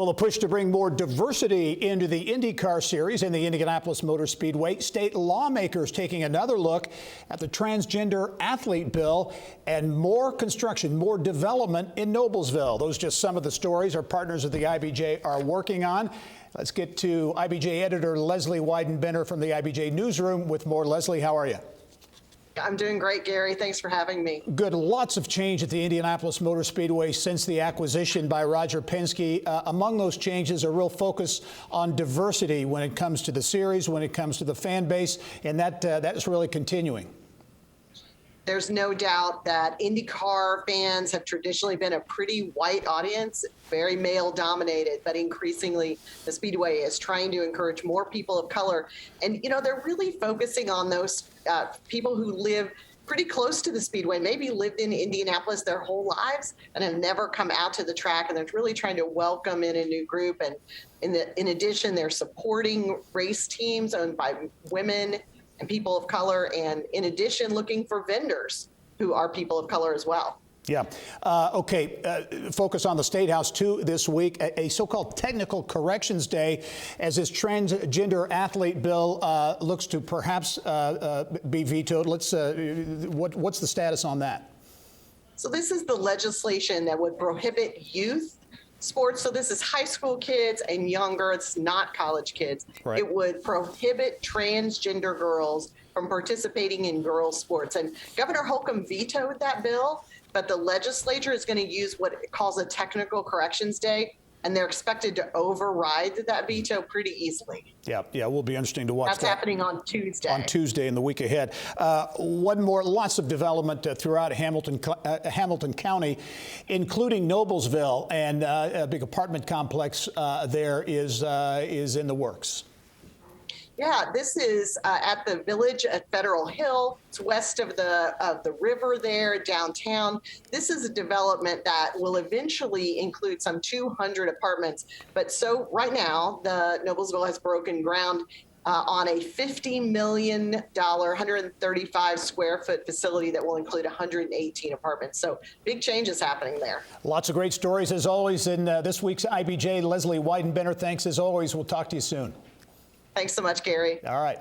Well, a push to bring more diversity into the INDYCAR series in the Indianapolis Motor Speedway. State lawmakers taking another look at the transgender athlete bill and more construction, more development in Noblesville. Those are just some of the stories our partners at the IBJ are working on. Let's get to IBJ Editor Lesley Weidenbener from the IBJ Newsroom with more. Lesley, how are you? I'm doing great, Gary. Thanks for having me. Good. Lots of change at the Indianapolis Motor Speedway since the acquisition by Roger Penske. Among those changes, a real focus on diversity when it comes to the series, when it comes to the fan base, and that is really continuing. There's no doubt that INDYCAR fans have traditionally been a pretty white audience, very male-dominated, but increasingly the Speedway is trying to encourage more people of color. And, you know, they're really focusing on those people who live pretty close to the Speedway, maybe lived in Indianapolis their whole lives and have never come out to the track. And they're really trying to welcome in a new group. And in addition, they're supporting race teams owned by women and people of color, and in addition, looking for vendors who are people of color as well. Yeah. Focus on the State House, too, this week, a so-called technical corrections day, as this transgender athlete bill looks to perhaps be vetoed. What's the status on that? So this is the legislation that would prohibit youth sports. So this is high school kids and younger. It's not college kids. Right. It would prohibit transgender girls from participating in girls' sports. And Governor Holcomb vetoed that bill, but the legislature is going to use what it calls a technical corrections day, and they're expected to override that veto pretty easily. Yeah, it will be interesting to watch. That's happening on Tuesday. On Tuesday in the week ahead. One more, lots of development throughout Hamilton County, including Noblesville, and a big apartment complex there is in the works. Yeah, this is at the Village at Federal Hill. It's west of the river there, downtown. This is a development that will eventually include some 200 apartments. But so right now, the Noblesville has broken ground on a $50 million, 135 square foot facility that will include 118 apartments. So big changes happening there. Lots of great stories, as always, in this week's IBJ. Lesley Weidenbener, thanks as always. We'll talk to you soon. Thanks so much, Gary. All right.